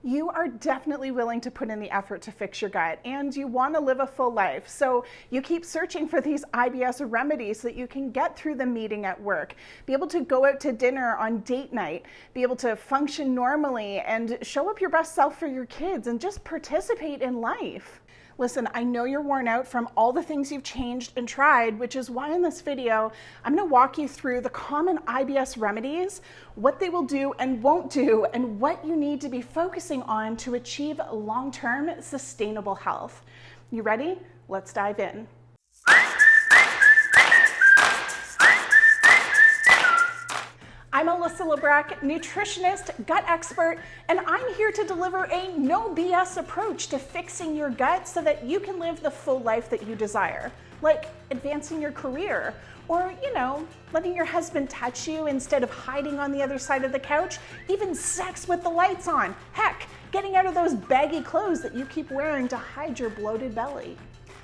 You are definitely willing to put in the effort to fix your gut, and you want to live a full life. So you keep searching for these IBS remedies so that you can get through the meeting at work, be able to go out to dinner on date night, be able to function normally and show up your best self for your kids and just participate in life. Listen, I know you're worn out from all the things you've changed and tried, which is why in this video, I'm gonna walk you through the common IBS remedies, what they will do and won't do, and what you need to be focusing on to achieve long-term sustainable health. You ready? Let's dive in. I'm Alyssa Lebrecq, nutritionist, gut expert, and I'm here to deliver a no BS approach to fixing your gut so that you can live the full life that you desire, like advancing your career, or, letting your husband touch you instead of hiding on the other side of the couch, even sex with the lights on, heck, getting out of those baggy clothes that you keep wearing to hide your bloated belly.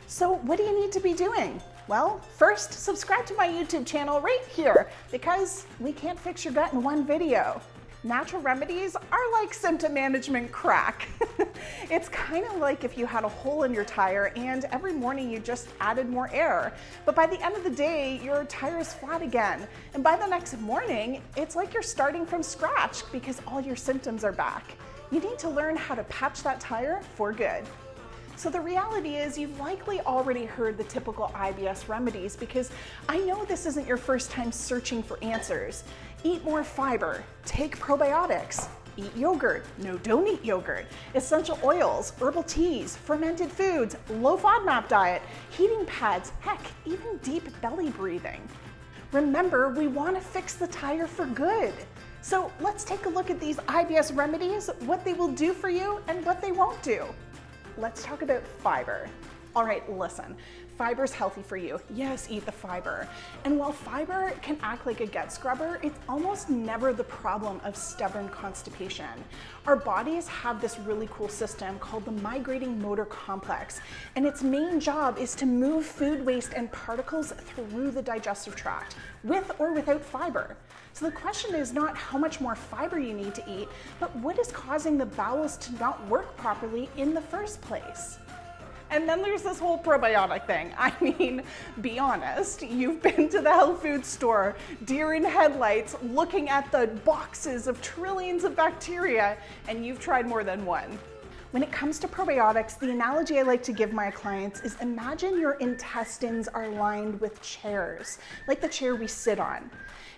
So what do you need to be doing? Well, first, subscribe to my YouTube channel right here because we can't fix your gut in one video. Natural remedies are like symptom management crack. It's kind of like if you had a hole in your tire and every morning you just added more air. But by the end of the day, your tire is flat again. And by the next morning, it's like you're starting from scratch because all your symptoms are back. You need to learn how to patch that tire for good. So the reality is you've likely already heard the typical IBS remedies because I know this isn't your first time searching for answers. Eat more fiber, take probiotics, eat yogurt, no don't eat yogurt, essential oils, herbal teas, fermented foods, low FODMAP diet, heating pads, heck, even deep belly breathing. Remember, we want to fix the tire for good. So let's take a look at these IBS remedies, what they will do for you and what they won't do. Let's talk about fiber. All right, listen, fiber's healthy for you. Yes, eat the fiber. And while fiber can act like a gut scrubber, it's almost never the problem of stubborn constipation. Our bodies have this really cool system called the migrating motor complex, and its main job is to move food waste and particles through the digestive tract, with or without fiber. So the question is not how much more fiber you need to eat, but what is causing the bowels to not work properly in the first place? And then there's this whole probiotic thing. I mean, be honest, you've been to the health food store, deer in headlights, looking at the boxes of trillions of bacteria, and you've tried more than one. When it comes to probiotics, the analogy I like to give my clients is imagine your intestines are lined with chairs, like the chair we sit on.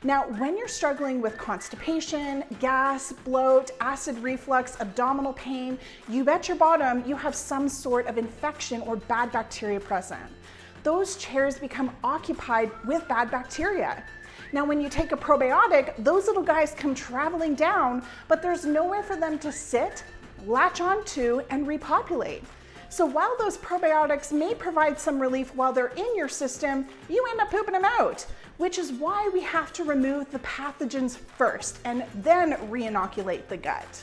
Now, when you're struggling with constipation, gas, bloat, acid reflux, abdominal pain, you bet your bottom you have some sort of infection or bad bacteria present. Those chairs become occupied with bad bacteria. Now, when you take a probiotic, those little guys come traveling down, but there's nowhere for them to sit, latch onto, and repopulate. So while those probiotics may provide some relief while they're in your system, you end up pooping them out, which is why we have to remove the pathogens first and then re-inoculate the gut.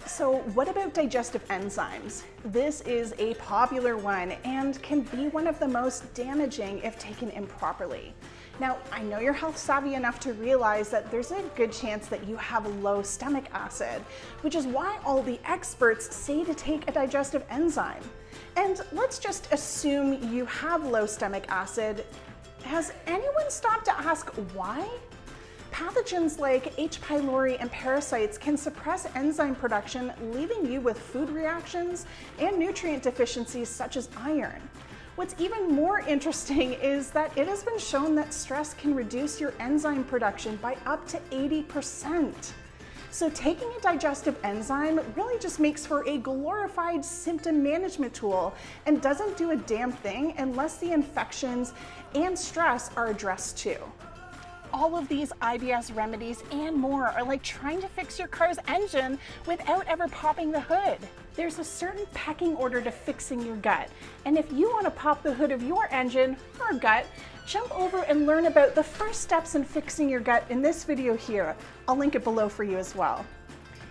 So what about digestive enzymes? This is a popular one and can be one of the most damaging if taken improperly. Now, I know you're health savvy enough to realize that there's a good chance that you have low stomach acid, which is why all the experts say to take a digestive enzyme. And let's just assume you have low stomach acid. Has anyone stopped to ask why? Pathogens like H. pylori and parasites can suppress enzyme production, leaving you with food reactions and nutrient deficiencies such as iron. What's even more interesting is that it has been shown that stress can reduce your enzyme production by up to 80%. So taking a digestive enzyme really just makes for a glorified symptom management tool and doesn't do a damn thing unless the infections and stress are addressed too. All of these IBS remedies and more are like trying to fix your car's engine without ever popping the hood. There's a certain pecking order to fixing your gut. And if you want to pop the hood of your engine or gut, jump over and learn about the first steps in fixing your gut in this video here. I'll link it below for you as well.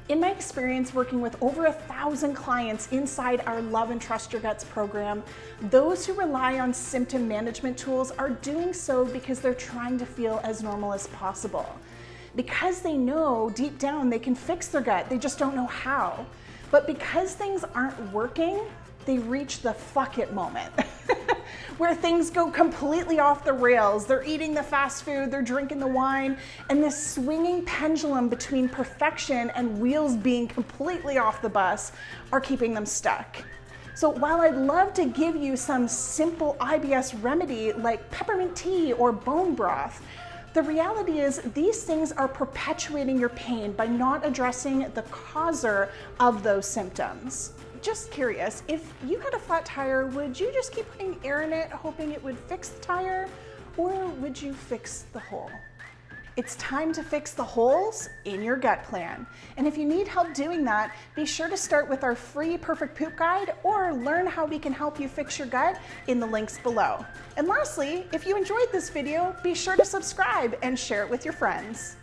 In my experience working with over 1,000 clients inside our Love and Trust Your Guts program, those who rely on symptom management tools are doing so because they're trying to feel as normal as possible. because they know deep down they can fix their gut, they just don't know how. But because things aren't working, they reach the fuck it moment where things go completely off the rails. They're eating the fast food, they're drinking the wine, and this swinging pendulum between perfection and wheels being completely off the bus are keeping them stuck. So while I'd love to give you some simple IBS remedy like peppermint tea or bone broth, the reality is these things are perpetuating your pain by not addressing the causer of those symptoms. Just curious, if you had a flat tire, would you just keep putting air in it, hoping it would fix the tire, or would you fix the hole? It's time to fix the holes in your gut plan. And if you need help doing that, be sure to start with our free Perfect Poop Guide or learn how we can help you fix your gut in the links below. And lastly, if you enjoyed this video, be sure to subscribe and share it with your friends.